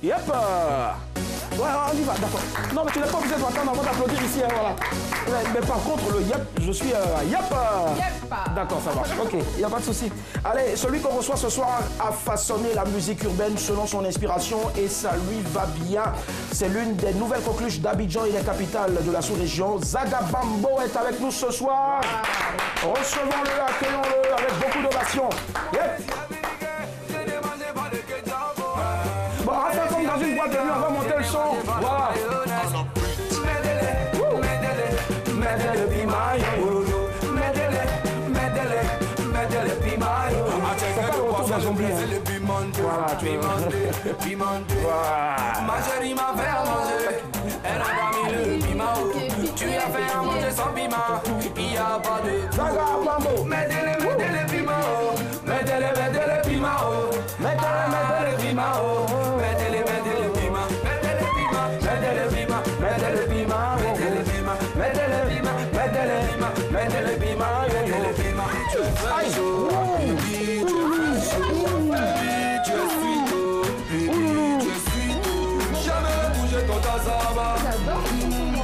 Yep. Ouais, on y va, d'accord. Non, mais tu n'es pas obligé de m'attendre avant d'applaudir ici, hein, voilà. Mais par contre, le yep, je suis yep. Yep. D'accord, ça marche. Ok, il n'y a pas de souci. Allez, celui qu'on reçoit ce soir a façonné la musique urbaine selon son inspiration et ça lui va bien. C'est l'une des nouvelles coqueluches d'Abidjan et des capitales de la sous-région. Zaga Bambo est avec nous ce soir. Recevons-le, accueillons-le avec beaucoup d'ovation. Yep. Bon, on va faire comme dans une boîte de nuit, on va monter le son. Voilà. C'est pas le retour d'un zombie. Voilà, tu vois. Ma chérie m'a fait à manger. Elle a pas mis le piment. Tu as fait à manger sans piment. Il n'y a pas de Zaga Bambo. Mettez-le piment. Mettez-le piment. Mettez-le piment. Mettez-le piment. Mettez-le piment. Mettez-le piment. Mettez-le piment. Mettez-le piment. Mettez-le piment. Mettez-le piment. Mettez-le piment. Mettez-le piment. Tu es chaud. Tu es sweet. Tu es sweet. Jamais bouger ton tasaba.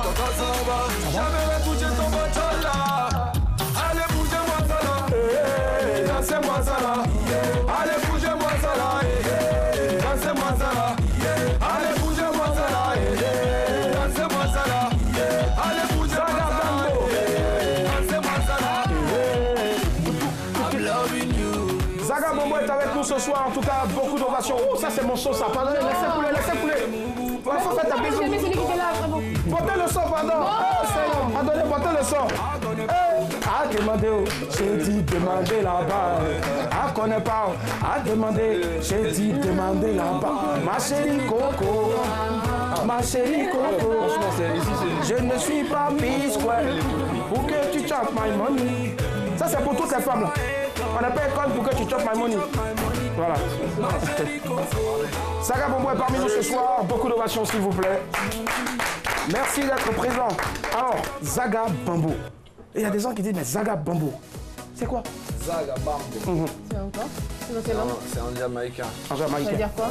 Ton tasaba. Jamais bouger ton bachala. Allez, bougez-moi ça là. Dansez-moi ça là. Allez, bougez-moi ça là. Dansez-moi ça là. Allez, bougez-moi ça là. Dansez-moi ça là. Allez, bougez-moi ça là. Dansez-moi ça là. I'm loving you. Zaga Bambo est avec nous ce soir, en tout cas beaucoup d'ovations. Oh, ça c'est mon son, ça. Pardonnez, laissez couler, laissez couler. Il faut faire ta Mais bisou. c'est celui qui était là, vraiment. Portez le son, pardon. Attendez, portez le son. À demander, j'ai dit demander là-bas. À connaît pas, à demander, j'ai dit demander là-bas. Ma chérie Coco, ma chérie Coco. Je ne suis pas P-Square pour que tu chopes my money. Ça c'est pour toutes les femmes là. On n'a pas école pour que tu chopes my money. Voilà. Zaga Bambo est parmi nous ce soir. Beaucoup d'ovations s'il vous plaît. Merci d'être présent. Alors, Zaga Bambo. Il y a des gens qui disent, mais Zaga Bambo, c'est quoi? Zaga Bambo. C'est encore. C'est dans quelle langue? C'est un Jamaïcain. Un Ça veut Jamaïcain. dire quoi?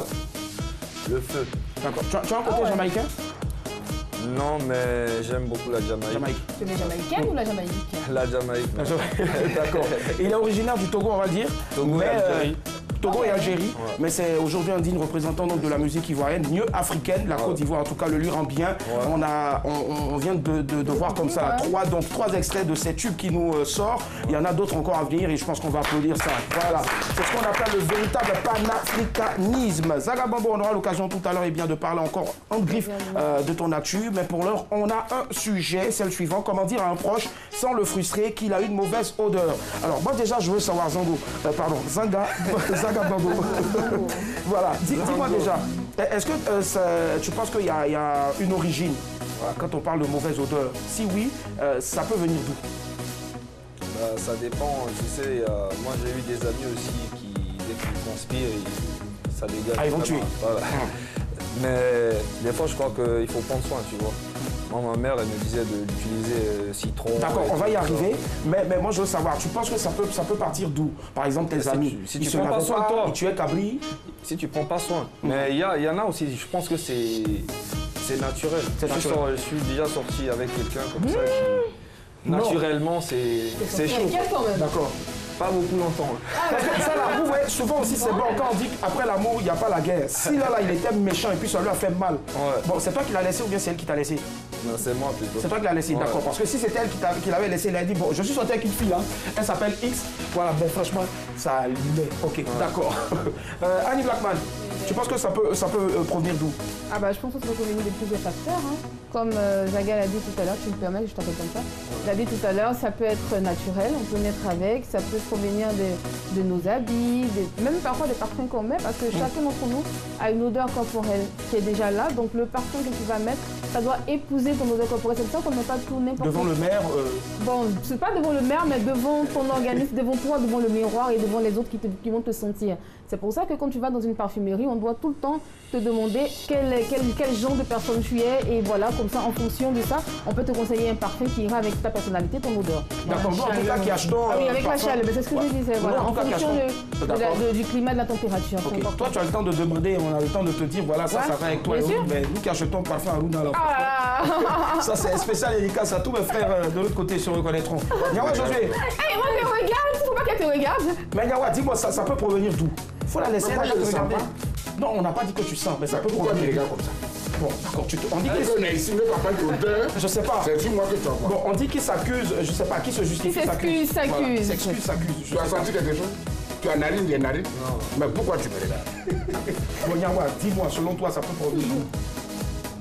Le feu. D'accord. Tu as un côté Jamaïcain? Non, mais j'aime beaucoup la Jamaïque. Jamaïque. Tu es jamaïcaine ou la Jamaïque? La Jamaïque. non. D'accord. Il est originaire du Togo, on va dire. Togo et Algérie. Togo et Algérie, Ouais. mais c'est aujourd'hui un digne représentant donc, de la musique ivoirienne, mieux africaine, la Côte d'Ivoire en tout cas le lui rend bien. On vient de voir comme ça trois extraits de ces tubes qui nous sortent. Il y en a d'autres encore à venir et je pense qu'on va applaudir ça. Voilà, c'est ce qu'on appelle le véritable panafricanisme. Zaga Bambo, on aura l'occasion tout à l'heure de parler encore en griffe de ton actu, mais pour l'heure on a un sujet, c'est le suivant, comment dire à un proche sans le frustrer qu'il a une mauvaise odeur. Alors moi déjà je veux savoir Zaga Bambo. Voilà, dis-moi déjà, est-ce que tu penses qu'il y a une origine quand on parle de mauvaise odeur? Si oui, ça peut venir d'où? Bah, ça dépend, tu sais, moi j'ai eu des amis aussi qui, dès qu'ils conspirent, ça dégage. Ah, ils vont vraiment. tuer. Voilà. Mais des fois je crois qu'il faut prendre soin, tu vois. Moi, ma mère, elle me disait d'utiliser citron. D'accord, et on va y tout ça. arriver, mais moi je veux savoir, tu penses que ça peut partir d'où? Par exemple tes amis, si ils tu se prends pas lavaient soin de toi. ils tuaient cabri. Si tu prends pas soin. Mais il y en a aussi, je pense que c'est naturel. C'est naturel. Je suis déjà sorti avec quelqu'un comme ça qui, naturellement, c'est chaud. Quel quand même? D'accord. Pas beaucoup longtemps. Parce que ça, là, vous voyez, souvent aussi c'est bon quand on dit qu'après l'amour, il n'y a pas la guerre. Si là, il était méchant et puis ça lui a fait mal. Ouais. Bon, c'est toi qui l'as laissé ou bien c'est elle qui t'a laissé? Non, c'est moi plutôt. C'est toi qui l'as laissé, Ouais. d'accord. Parce que si c'était elle qui l'avait laissé, elle a dit, bon, je suis sorti avec une fille, hein. Elle s'appelle X. Voilà, ben franchement, ça allumait. Ok, d'accord. Annie Blackman, tu penses que ça peut provenir d'où? Ah bah je pense que ça peut provenir de plusieurs facteurs. Hein. Comme Zaga l'a dit tout à l'heure, tu me permets que je t'appelle comme ça. Il a dit tout à l'heure, ça peut être naturel, on peut naître avec, ça peut provenir de nos habits, même parfois des parfums qu'on met, parce que chacun d'entre nous a une odeur corporelle qui est déjà là. Donc le parfum que tu vas mettre, ça doit épouser maîtriser ton odeur corporelle. C'est pour ça qu'on ne met pas tout n'importe Devant le maire. Bon, c'est pas devant le maire, mais devant ton organisme, devant toi, devant le miroir et devant les autres qui vont te sentir. C'est pour ça que quand tu vas dans une parfumerie, on doit tout le temps te demander quel genre de personne tu es. Et voilà, comme ça, en fonction de ça, on peut te conseiller un parfum qui ira avec ta personnalité, ton odeur. D'accord, nous en tout cas qui achetons. Ah oui, avec la chaleur, c'est ce que je disais. Voilà, en fonction du climat, de la température. Okay. Toi, tu as le temps de demander, on a le temps de te dire, voilà, ça va avec toi. Mais nous qui achetons parfum à Aruna, alors. Ça, c'est spécial et dédicace à tous mes frères de l'autre côté, se reconnaîtront. Nyawa, Josué. Hey, moi, je regarde, il faut pas qu'elle te regarde. Mais Nyawa, dis-moi, ça peut provenir d'où? Faut la laisser là, te regarder. Non, on n'a pas dit que tu sens, mais ça peut provenir. Pourquoi tu regardes comme ça? Bon, d'accord, on dit qu'il est ici, ne parle pas d'odeur. Je sais pas. C'est moi qui t'en Bon, on dit qu'il s'accuse, je sais pas, qui se justifie. Qui s'excuse, s'accuse. S'excuse, s'accuse. Tu as senti quelque chose? Tu as narine, des narines? Non. Mais pourquoi tu me regardes? Bon, Nyawa, dis-moi, selon toi, ça peut provenir d'où?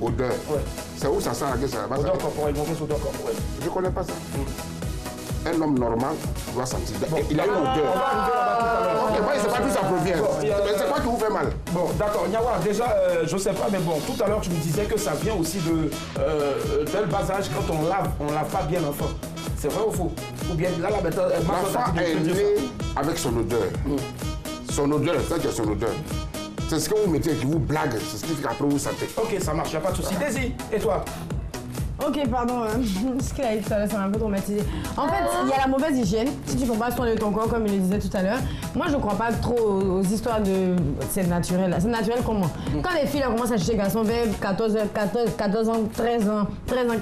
Odeur. Ouais. C'est où ça sent la gueule? Odeur corporelle, mauvaise odeur corporelle. Je connais pas ça. Un homme normal doit sentir. Bon, il a une odeur. On va arriver là-bas tout à l'heure. Ok, moi, je ne sais pas d'où ça provient. Mais c'est quoi qui vous fait mal? Bon, d'accord. Nyawa, déjà, je sais pas, mais bon, tout à l'heure, tu me disais que ça vient aussi dès le bas âge, quand on lave pas bien l'enfant. C'est vrai ou faux? Ou bien là, maintenant, l'enfant est né avec son odeur. Son odeur, c'est ça son odeur. C'est ce que vous mettez qui vous blague, c'est ce qui fait qu'après vous sentez. Ok, ça marche, il n'y a pas de souci. Daisy, et toi? Ok, pardon, ce qu'il a dit tout à l'heure, ça m'a un peu traumatisé. En fait, il y a la mauvaise hygiène, si tu ne comprends pas soin de ton corps, comme il le disait tout à l'heure. Moi, je ne crois pas trop aux histoires de c'est naturel. C'est naturel comment? Quand les filles commencent à chercher garçons vers 14 ans, 13 ans,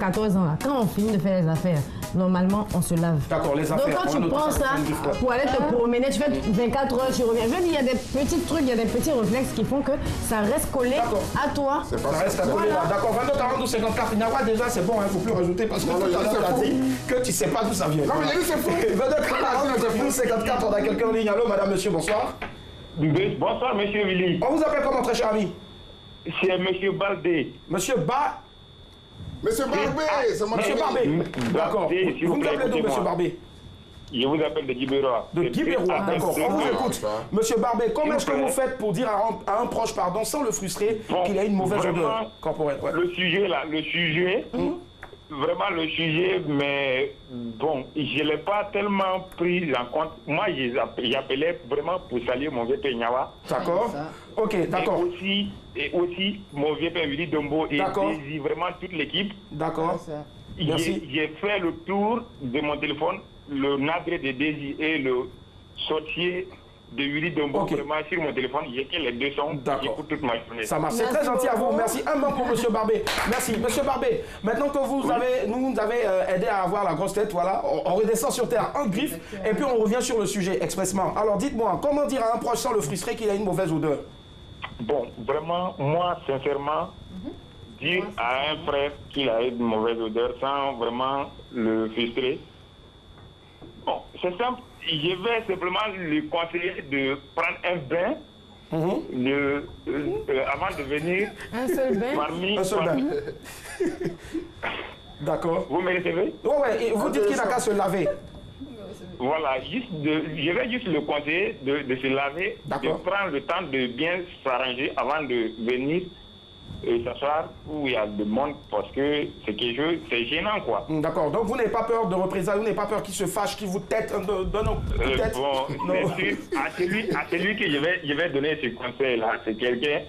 14 ans, là, quand on finit de faire les affaires, normalement, on se lave. D'accord, les affaires. Donc quand tu prends ça pour aller te promener, tu fais 24 heures, tu reviens. Je veux dire, il y a des petits trucs, il y a des petits réflexes qui font que ça reste collé à toi. C'est pas ça reste collé là. D'accord, 22, 42, 54. Nyawa, déjà, c'est bon, il ne faut plus rajouter parce que tout à l'heure, tu as dit que tu ne sais pas d'où ça vient. Non, mais c'est fou. 22, 42, 54. On a quelqu'un en ligne. Allô, madame, monsieur, bonsoir. Bonsoir, monsieur Willy. On vous appelle comment, très cher ami? C'est monsieur Baldé. Monsieur Ba. Monsieur Barbé, c'est mon Monsieur Barbé. D'accord. Vous nous appelez d'où, monsieur Barbé? Je vous appelle de Guibérois. De Guibérois, d'accord. On vous écoute. Monsieur Barbé, comment est-ce que vous faites pour dire à un proche, pardon, sans le frustrer, qu'il a une mauvaise odeur corporelle? Le sujet là, vraiment le sujet, mais bon, je ne l'ai pas tellement pris en compte. Moi, j'appelais vraiment pour saluer mon vieux père Nyawa. D'accord. Ok, d'accord. Et aussi mon vieux père Willy Dombo et Daisy, vraiment toute l'équipe. D'accord. J'ai fait le tour de mon téléphone, le nadré de Daisy et le sorcier de Willy Dombo, vraiment sur mon téléphone, j'ai que les deux sons, j'écoute toute ma journée. Ça marche, c'est très gentil à vous, merci. Un mot pour monsieur Barbé. Merci. Monsieur Barbé, maintenant que vous nous avez aidé à avoir la grosse tête, voilà, on redescend sur terre en griffe et puis on revient sur le sujet expressement. Alors dites-moi, comment dire à un proche sans le frustrer qu'il a une mauvaise odeur? Bon, vraiment, moi, sincèrement, dire à un frère qu'il a une mauvaise odeur sans vraiment le frustrer, bon, c'est simple. Je vais simplement lui conseiller de prendre un bain avant de venir. Un seul bain? Un seul bain. D'accord. Vous me recevez? Ouais, et vous dites qu'il n'a qu'à se laver. Voilà, je vais juste le conseiller de se laver, de prendre le temps de bien s'arranger avant de venir s'asseoir où il y a du monde parce que c'est quelque chose, c'est gênant quoi. D'accord, donc vous n'avez pas peur de représailles, vous n'avez pas peur qu'il se fâche, qu'il vous tête, donne tête. Bon, à celui que je vais donner ce conseil là, c'est quelqu'un,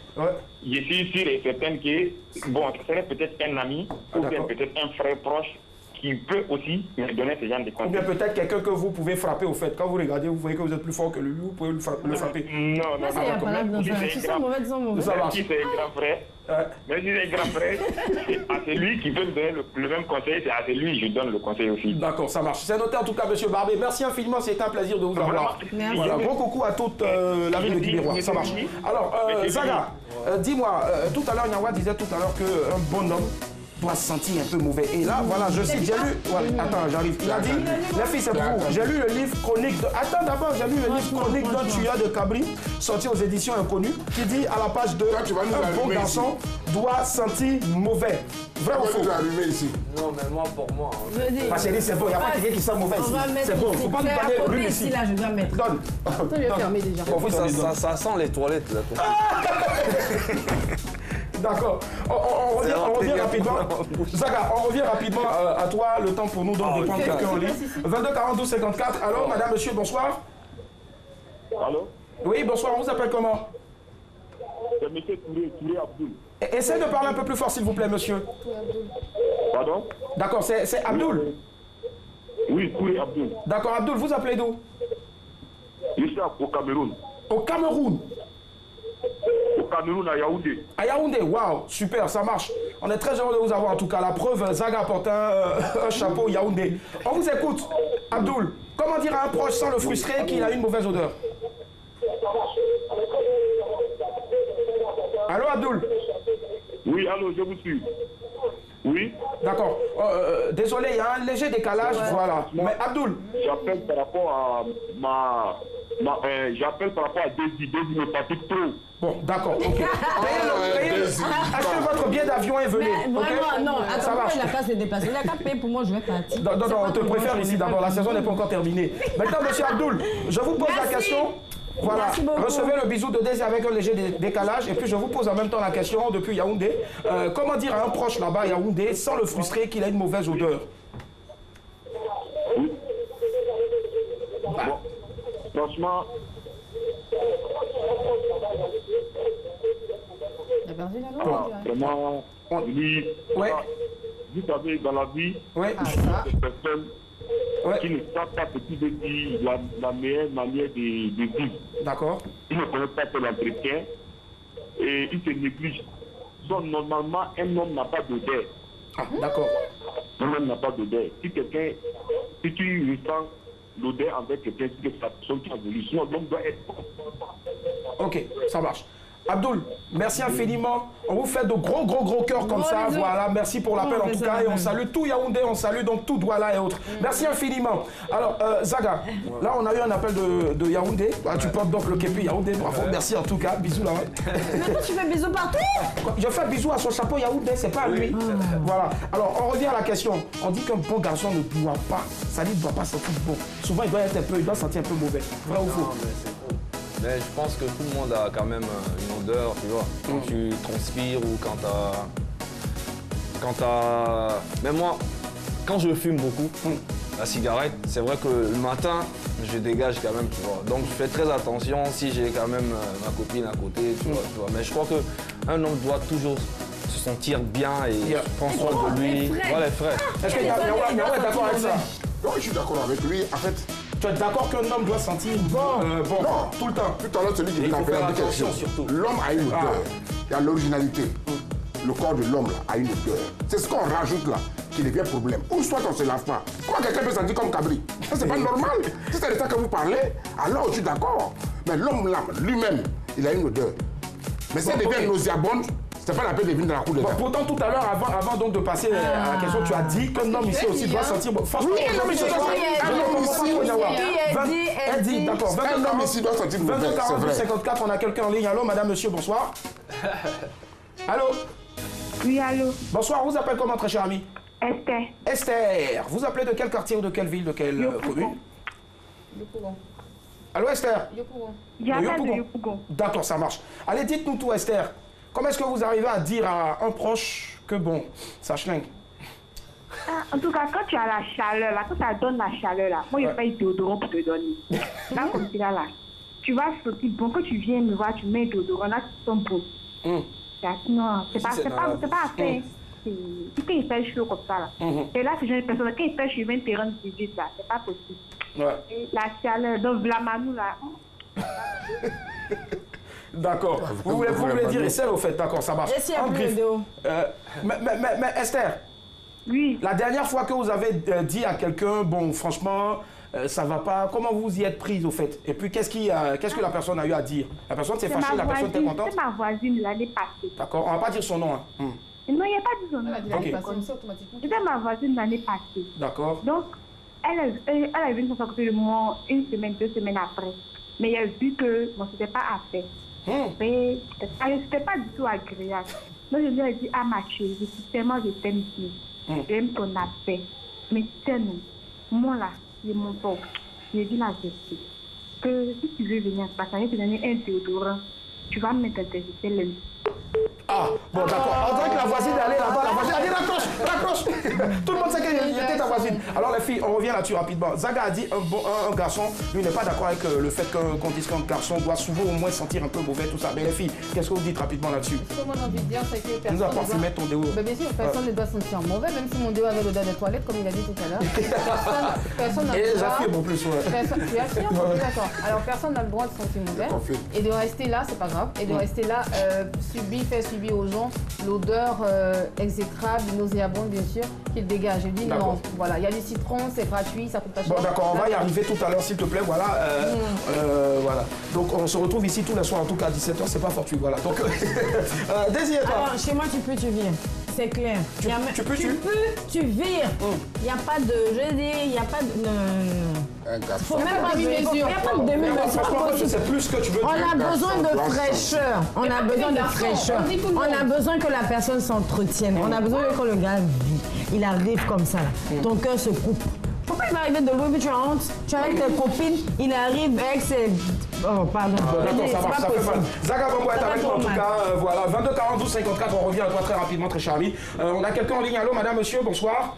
je suis sûr et certain que, bon, ce serait peut-être un ami ou bien peut-être un frère proche qui peut aussi me donner ce genre de conseils. Ou bien peut-être quelqu'un que vous pouvez frapper au fait. Quand vous regardez, vous voyez que vous êtes plus fort que lui, vous pouvez le frapper. Non. Ça, il n'y a pas là dans ça. Tu sens mauvais, tu sens mauvais. Même si c'est un grand frère, même si c'est un grand frère, c'est à celui qui peut me donner le même conseil, c'est à celui que je donne le conseil aussi. D'accord, ça marche. C'est noté en tout cas, monsieur Barbé. Merci infiniment, c'était un plaisir de vous avoir. Merci. Voilà, bon coucou à toute la ville de Guibérois, ça marche. Alors, Zaga, dis-moi, tout à l'heure, Nyawa disait tout à l'heure qu'un bonhomme doit se sentir un peu mauvais. Et là, voilà, je cite, j'ai lu... Voilà, attends, j'arrive. Il a dit, les filles, c'est pour vous. J'ai lu le livre chronique de... Attends, d'abord, j'ai lu le livre chronique d'un tueur de Cabri, sorti aux éditions Inconnues, qui dit à la page 2, un bon garçon doit sentir mauvais. Vrai ou faux? Ici. Non, mais moi, pour moi... Ma chérie, c'est bon, il n'y a pas quelqu'un qui sent mauvais ici. C'est bon, il ne faut pas nous parler rue ici. Là, je dois mettre. Donne. On peut le fermer déjà. Ça sent les toilettes, là. D'accord. On revient rapidement. Zaga, on revient rapidement à toi. Le temps pour nous donc de prendre quelqu'un en ligne. 22 42 54. Allô, madame, monsieur, bonsoir. Allô? Oui, bonsoir. On vous appelle comment? C'est monsieur Touré Abdoul. Essayez de parler un peu plus fort, s'il vous plaît, monsieur. Pardon? D'accord, c'est Abdoul. Oui, Touré Abdoul. D'accord, Abdoul, vous appelez d'où? Je suis au Cameroun. Au Cameroun? Au Cameroun, à Yaoundé. À Yaoundé, waouh, super, ça marche. On est très heureux de vous avoir en tout cas. La preuve, Zaga porte un chapeau Yaoundé. On vous écoute. Abdoul, comment dire à un proche sans le frustrer qu'il a une mauvaise odeur? Allô, Abdoul? Oui, allô, je vous suis. Oui? D'accord. Désolé, il y a un léger décalage, voilà. Mais Abdoul? J'appelle par rapport à j'appelle par rapport à Dési me fatigue trop. Bon, d'accord, ok. Est-ce que votre billet d'avion est venu? Vraiment, non. Ça Attends, marche. il a qu'à se déplacer. Il a qu'à payer pour moi, je vais partir. Non, on te préfère ici d'abord. La saison n'est pas encore terminée. Maintenant, monsieur Abdoul, je vous pose la question. Voilà, recevez le bisou de Désir avec un léger décalage et puis je vous pose en même temps la question depuis Yaoundé. Comment dire à un proche là-bas à Yaoundé sans le frustrer qu'il a une mauvaise odeur? Bon, franchement, vraiment, lui, Ouais. vous savez, dans la vie, Ouais. il y a des personnes qui ne savent pas ce qui veut dire la meilleure manière de vivre. D'accord. Ils ne connaissent pas l'entretien et ils se négligent. Donc, normalement, un homme n'a pas d'odeur. Ah, d'accord. Un homme n'a pas d'odeur. Si tu ressens l'odeur avec quelqu'un, c'est que la personne qui a voulu. Sinon, l'homme doit être. Ok, ça marche. Abdoul, merci infiniment. On vous fait de gros cœurs comme ça. bisous. Voilà, merci pour l'appel en tout cas. Et on salue tout Yaoundé, on salue donc tout Douala et autres. Merci infiniment. Alors, Zaga, là on a eu un appel de Yaoundé. Ah, tu portes donc le képi Yaoundé. Bravo, merci en tout cas. Bisous là. Mais toi, tu fais bisous partout? Je fais bisous à son chapeau Yaoundé, c'est pas à lui. Voilà. Alors, on revient à la question. On dit qu'un bon garçon ne doit pas, ça ne doit pas sentir bon. Souvent, il doit sentir un peu mauvais. Vrai ou faux? Mais je pense que tout le monde a quand même une odeur, tu vois. Quand tu transpires ou quand t'as... Mais moi, quand je fume beaucoup, la cigarette, c'est vrai que le matin, je dégage quand même, tu vois. Donc je fais très attention si j'ai quand même ma copine à côté, tu vois. Mais je crois qu'un homme doit toujours se sentir bien et prendre soin de lui. Voilà, les frais. Est-ce que Yaoundé est d'accord avec ça? Non, je suis d'accord avec lui. En fait, Tu es d'accord qu'un homme doit sentir bon, non, tout le temps? tout à l'heure, celui qui dit Il la faut faire quelque attention chose. surtout. L'homme a une odeur. Il y a l'originalité. Le corps de l'homme là a une odeur. C'est ce qu'on rajoute là qui devient problème. Ou soit on se lave pas. Comment quelqu'un peut sentir comme Cabri? Ça, c'est pas normal. Si c'est de ça que vous parlez, alors je suis d'accord. Mais l'homme là, lui-même, il a une odeur. Mais si elle devient nauséabonde, c'est pas la peine de venir dans la cour de Pourtant, tout à l'heure, avant donc de passer à la question, tu as dit qu'un homme ici aussi doit sentir bon. Franchement, Oui, un homme ici doit Elle dit, d'accord. Un homme ici doit sentir mauvais, 22 c'est 42 vrai. 54, on a quelqu'un en ligne. Allô, madame, monsieur, bonsoir. Allô? Oui, allô, Bonsoir, on vous appelle comment, très cher ami? Esther. Esther. Vous appelez de quel quartier ou de quelle ville, de quelle commune? Yopougon. Allô, Esther? Yopougon. J'appelle de Yopougon. D'accord, ça marche. Allez, dites-nous tout, Esther. Comment est-ce que vous arrivez à dire à un proche que bon, ça schlingue? En tout cas, quand tu as la chaleur, là, quand ça donne la chaleur, là, moi, je paye déodorant pour te donner. Là, comme ça, là, tu vas sortir, bon, quand tu viens me voir, tu mets déodorant, là, tu sens bon. Non, c'est pas à faire. C'est quand il fait chaud comme ça, là. Et là, c'est une personne, quand il fait chaud, il vient te rendre visite, là, c'est pas possible. Ouais. La chaleur, donc, la manou, là. D'accord. Vous voulez dire Esther au fait, d'accord, ça marche. Et s'il y a En plus griffe. de haut? Mais Esther, Oui. la dernière fois que vous avez dit à quelqu'un, bon, franchement, ça va pas, comment vous y êtes prise au fait? Et puis, qu'est-ce que la personne a eu à dire? La personne s'est fâchée, la personne était contente? C'est ma voisine l'année passée. D'accord, on va pas dire son nom. Hein. Non, il n'y a pas de son nom. C'était ma voisine l'année passée. D'accord. Donc, elle est venue s'occuper de moi 1 semaine, 2 semaines après. Mais elle a vu que bon, c'était pas à faire. Mais c'était pas du tout agréable. Donc, je lui ai dit, ah ma chérie, je t'aime bien. J'aime ton appel. Mais tiens, moi là, c'est mon pauvre. J'ai dit la vérité. Que si tu veux venir, parce que je vais te donner un déodorant, tu vas me mettre un lundi. Ah, bon, d'accord. On dirait que la voisine est allée là-bas. La voisine a dit raccroche. Tout le monde sait qu'elle était ta voisine. Alors, les filles, on revient là-dessus rapidement. Zaga a dit un garçon, lui n'est pas d'accord avec le fait qu'on dise qu'un garçon doit souvent au moins sentir un peu mauvais, tout ça. Mais les filles, qu'est-ce que vous dites rapidement là-dessus? Ce que moi j'ai envie de dire, c'est que personne. Nous a parfumé ton déo. Bien sûr, personne ne doit sentir mauvais, même si mon déo avait l'odeur des toilettes, comme il a dit tout à l'heure. Personne n'a le droit. Et j'affirme en plus, ouais. Tu affirmes? D'accord. Alors, personne n'a le droit de sentir mauvais. Et de rester là, c'est pas grave. Et de rester là, faire subir aux gens l'odeur exécrable, nauséabonde, bien sûr, qu'il dégage. Je dis non. Voilà, il y a du citron, c'est gratuit, ça coûte pas cher. Bon, d'accord, on va y arriver tout à l'heure, s'il te plaît. Voilà. Voilà. Donc, on se retrouve ici tous les soirs, en tout cas à 17h, c'est pas fortuit. Voilà. Donc, Désiré, toi. Alors, chez moi, tu peux, tu vires. C'est clair. Tu peux, tu vires. Il n'y a pas de. Je dis, il n'y a pas de. Non. Faut même pas de mesure. Il n'y a pas de demi-mesure. Je sais plus ce que tu veux dire. On a besoin de fraîcheur. On a besoin de fraîcheur. On a besoin que la personne s'entretienne. On a besoin que le gars vit. Il arrive comme ça. Là. Ton cœur se coupe. Pourquoi il va arriver de loin, puis tu as honte? Tu es avec tes copines, il arrive avec ses. Oh, pardon. D'accord, ça marche, ça fait mal. Zaga Bongo est avec nous en tout cas. Voilà, 22 42 54, on revient à toi très rapidement, très cher ami. On a quelqu'un en ligne. Allô, madame, monsieur, bonsoir.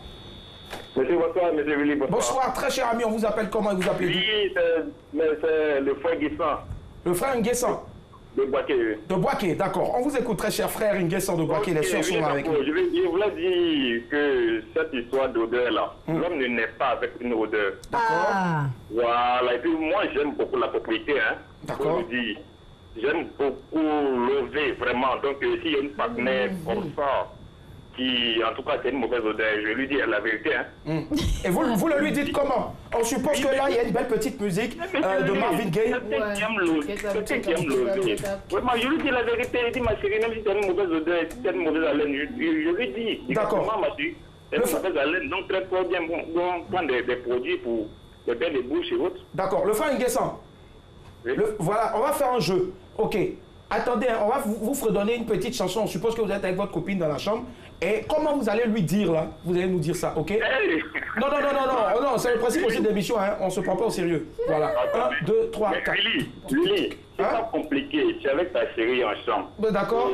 Monsieur, bonsoir, monsieur Willy, bonsoir. Bonsoir, très cher ami, on vous appelle comment et vous appelez? Oui, c'est le frère Guessant. Le frère Nguessan. De Boaké, oui. De Boaké, d'accord. On vous écoute, très cher frère Nguessan de Boaké, les soeurs sont là avec nous. Je voulais dire que cette histoire d'odeur-là, l'homme ne naît pas avec une odeur. D'accord. Voilà, et puis moi j'aime beaucoup la propriété, hein. D'accord. J'aime beaucoup lever, vraiment. Donc s'il y a une partenaire comme ça, qui en tout cas a une mauvaise odeur, je lui dis la vérité, hein. Et vous le lui dites comment? On suppose que là, il y a une belle petite musique de Marvin Gaye. Quelqu'un qui aime lever. Vraiment, je lui dis la vérité. Il dit, ma chérie, même si tu as une mauvaise odeur, si tu as une mauvaise haleine, je lui dis. D'accord. Ma chérie, tu as une mauvaise haleine, donc traite-toi bien. Bon, prends des produits pour les bains de bouche et autres. D'accord. Le frère Nguessan. Oui. Voilà, on va faire un jeu. Ok. Attendez, on va vous fredonner une petite chanson. On suppose que vous êtes avec votre copine dans la chambre. Et comment vous allez lui dire là? Vous allez nous dire ça, ok? Hey. Non, c'est le principe aussi de l'émission, hein. On se prend pas au sérieux. Voilà. 1, 2, 3, 4. Lily, c'est pas compliqué. Tu es avec ta chérie en chambre. D'accord.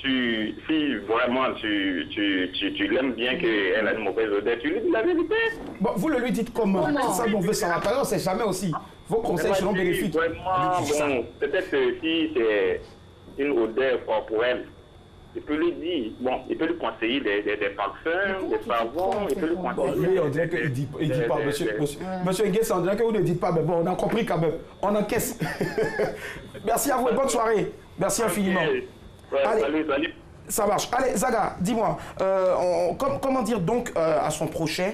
Si vraiment tu l'aimes bien qu'elle a une mauvaise odeur, tu lui dis la vérité. Bon, vous le lui dites comment? Ça, on veut savoir. Par exemple, on sait jamais aussi. Vos conseils seront bénéfiques. Vraiment, bon, peut-être si c'est une odeur corporelle, il peut lui dire, bon, il peut lui conseiller des parfums, des savons, il peut lui conseiller. Bon, lui, on dirait qu'il dit pas, monsieur Nguessan, on dirait que vous ne dites pas, mais bon, on a compris quand même. On encaisse. Merci à vous et bonne soirée. Merci infiniment. Ouais, allez, salut. Ça marche. Allez, Zaga, dis-moi, comment dire donc à son prochain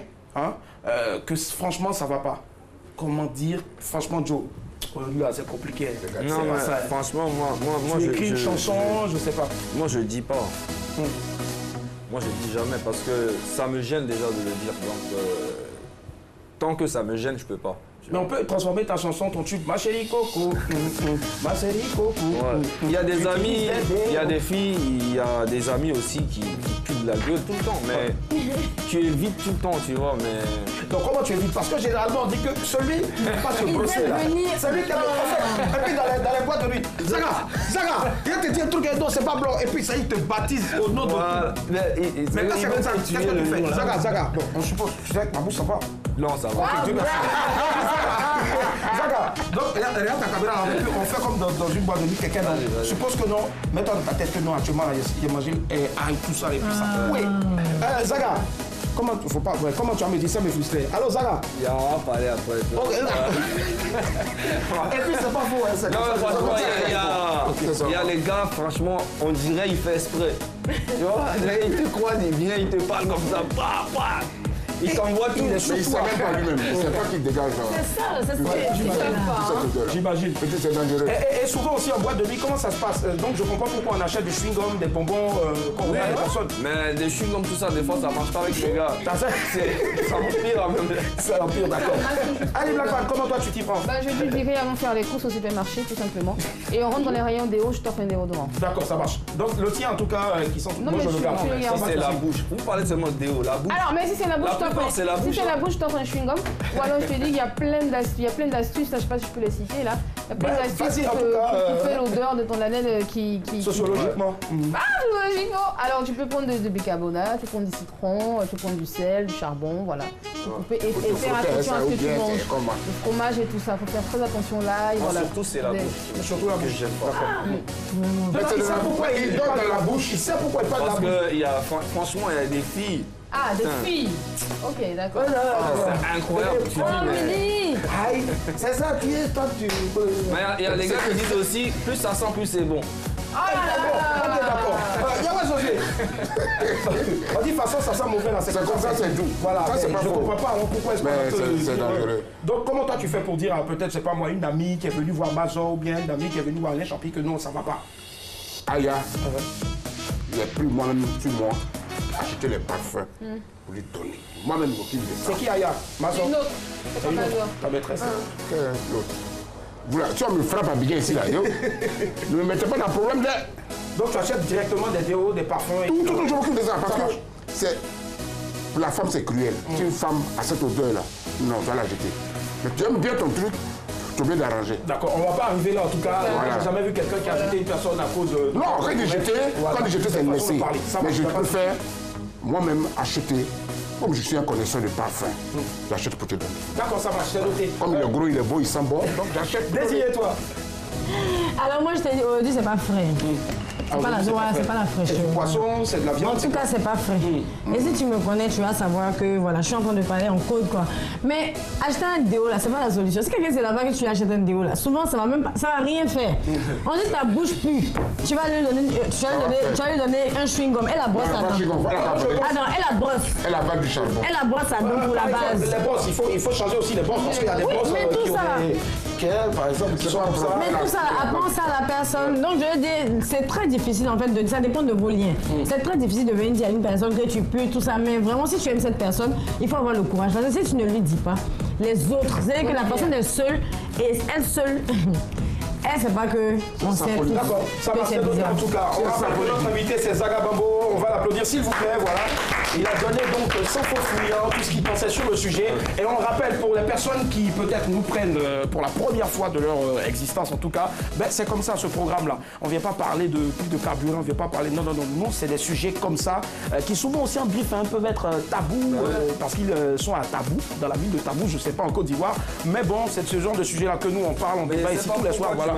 que franchement, ça va pas? Comment dire, franchement, Joe? Là, c'est compliqué. Non, mais franchement, moi tu écris une chanson, je sais pas. Moi, je dis pas. Moi, je dis jamais parce que ça me gêne déjà de le dire. Donc, tant que ça me gêne, je peux pas. Mais on peut transformer ta chanson, ton tube, ma chérie Coco, ma chérie Coco. Ouais. Il y a des amis, il y a des filles, il y a des amis aussi qui puent de la gueule tout le temps. Mais tu évites tout le temps, tu vois. Mais... Donc comment tu évites? Parce que généralement on dit que celui qui ne pas se brosser là, celui qui a en fait, et puis dans les boîtes de nuit, Zaga, viens te dire un truc, non c'est pas blanc, et puis ça il te baptise au nom de tout. Mais quand c'est comme ça, qu'est-ce que tu fais? Zaga, bon, on suppose, tu sais que ma bouche ça va. Non, ça va. Zaga, donc regarde ta caméra, on fait comme dans une boîte de nuit, quelqu'un suppose que non, mets-toi dans ta tête que non, actuellement il y a mangé tout ça et puis ça. Oui, Zaga. Comment tu vas me dire ça, me frustrer? Allô, Zaga? On va parler après. Okay. Et puis, c'est pas faux. Hein, non, franchement, il y a les gars, franchement, on dirait qu'il fait exprès. Tu vois, il te croit, il vient, il te parle comme ça. Il t'envoie tous les choses. Mais il ne sait même pas lui-même. Il ne sait pas qu'il dégage. C'est ça. J'imagine. Peut-être c'est dangereux. Et souvent aussi en boîte de nuit, comment ça se passe? Donc je comprends pourquoi on achète du chewing-gum, des bonbons qu'on remet à la personne. Mais des chewing-gums, tout ça, des fois ça marche pas avec les gars. Ça empire en même temps. Ça empire, d'accord. Allez, Black Man, comment toi tu t'y prends? Je lui dirais avant de faire les courses au supermarché, tout simplement. Et on rentre dans les rayons déo, je t'offre un déodorant. D'accord, ça marche. Donc le tien en tout cas, qui sont. Non, moi je le garde. C'est la bouche. Vous parlez seulement de déo, la bouche. Alors, mais si c'est la bouche, c'est la bouche. Si c'est la bouche, je t'offre un chewing-gum. Ou alors je te dis, il y a plein d'astuces, là, je sais pas si je peux les citer là. Il y a plein d'astuces qui fait l'odeur dehors de ton label qui... Sociologiquement. Sociologiquement. Alors, tu peux prendre de bicarbonate, tu peux prendre du citron, tu peux prendre du sel, du charbon, voilà. Et faire attention à ce que tu manges. Le fromage et tout ça, il faut faire très attention là. Voilà. Surtout, c'est la bouche. Surtout la bouche. J'aime pas. Il sait pourquoi il donne dans la bouche, il sait pourquoi il parle de la bouche. Parce que, franchement, il y a des filles. Ah, des filles. Ok, d'accord. C'est incroyable. Tu dis, Aïe, c'est ça qui est, toi tu... Mais il y a des gars qui disent aussi, plus ça sent, plus c'est bon. Ah, d'accord. On dit de toute façon, ça sent mauvais là. C'est comme ça, c'est doux. Voilà, ça, c'est pas je ne comprends pas pourquoi est-ce qu'on c'est dangereux. Donc, comment toi tu fais pour dire, peut-être, c'est pas moi, une amie qui est venue voir Mazor ou bien une amie qui est venue voir Alain Champi que non, ça va pas. Aya, il a pris moi-même sur moi, acheter les parfums pour lui donner. Moi-même, je m'occupe de ça. C'est qui Aya? Mazor? Une autre. C'est pas Mazor. Ta maîtresse. Voilà, tu vas me frapper à Biguin ici là. Ne me mettez pas dans le problème là. Donc tu achètes directement des déos, des parfums. Tout, je m'occupe de ça parce que c'est. Pour la femme, c'est cruel. Si une femme a cette odeur là, non, tu vas la jeter. Mais tu aimes bien ton truc, tu es obligé d'arranger. D'accord, on va pas arriver là en tout cas. Voilà. J'ai jamais vu quelqu'un qui a jeté une personne à cause de. Non, quand il jeter, c'est une laisser. Mais je préfère moi-même acheter. Comme je suis un connaisseur de parfum, j'achète pour te donner. D'accord, ça marche, c'est noté. Comme il est gros, il est beau, il sent bon, donc j'achète. Désirez toi. Alors moi je t'ai dit, aujourd'hui c'est pas frais. C'est pas la joie, c'est pas la fraîcheur. C'est du poisson, c'est de la viande. En tout cas, c'est pas frais. Et si tu me connais, tu vas savoir que voilà, je suis en train de parler en code quoi. Mais acheter un déo là, c'est pas la solution. Si quelqu'un c'est là-bas que tu achètes un déo là, souvent ça va même pas, ça va rien faire. On dit ta bouche pue. Tu vas lui donner un chewing gum. Elle la brosse à dents. Ah non, elle la brosse. Elle la vague du charbon. Elle la brosse à dents pour la base. Les brosses, il faut changer aussi les brosses parce qu'il y a des brosses qui ont des par exemple, qui sont comme ça. Mais tout ça, apprends ça à la personne. Donc je veux dire, c'est très difficile en fait, ça dépend de vos liens. C'est très difficile de venir dire à une personne que tu peux, tout ça, mais vraiment si tu aimes cette personne, il faut avoir le courage. Parce que si tu ne lui dis pas, les autres, c'est-à-dire que la personne est seule et elle seule, elle sait pas que on sait tout. D'accord, ça marche en tout cas. On rappelle que notre invité c'est Zaga Bambo, on va l'applaudir s'il vous plaît, voilà. Il a donné donc sans faux fuyant tout ce qu'il pensait sur le sujet. Et on le rappelle pour les personnes qui peut-être nous prennent pour la première fois de leur existence en tout cas, ben, c'est comme ça ce programme-là. On ne vient pas parler de plus de carburant, on ne vient pas parler... Non, c'est des sujets comme ça qui souvent aussi en bif peuvent être tabous parce qu'ils sont à Tabou, dans la ville de Tabou, je ne sais pas en Côte d'Ivoire. Mais bon, c'est ce genre de sujet-là que nous on parle, on débat ici tous les soirs. Voilà.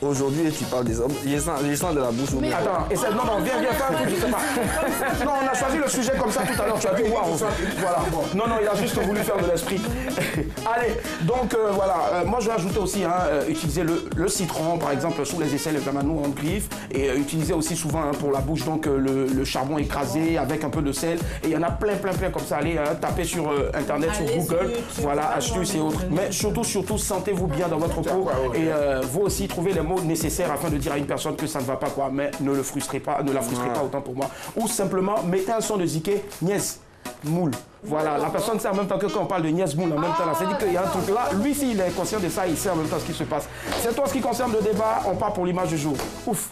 Aujourd'hui, tu parles des hommes. Il sent de la bouche au Attends, viens faire un truc, je sais pas. Non, on a choisi le sujet comme ça tout à l'heure, tu as dû voir. Voilà, bon. Non, il a juste voulu faire de l'esprit. Allez, donc voilà, moi je vais ajouter aussi, utiliser le citron, par exemple, sous les aisselles, les nous en griffe, et utiliser aussi souvent pour la bouche, donc le charbon écrasé avec un peu de sel. Et il y en a plein comme ça. Allez, tapez sur Internet, sur Google, voilà, astuces et autres. Mais surtout, sentez-vous bien dans votre peau et vous aussi, trouvez les mots nécessaires afin de dire à une personne que ça ne va pas quoi, mais ne la frustrez pas autant pour moi. Ou simplement mettez un son de Ziké, Niès, Moule. Voilà, la personne sait en même temps que quand on parle de Niès Moule en même temps, c'est dit qu'il y a un truc là, lui s'il est conscient de ça, il sait en même temps ce qui se passe. C'est tout ce qui concerne le débat, on part pour l'image du jour. Ouf.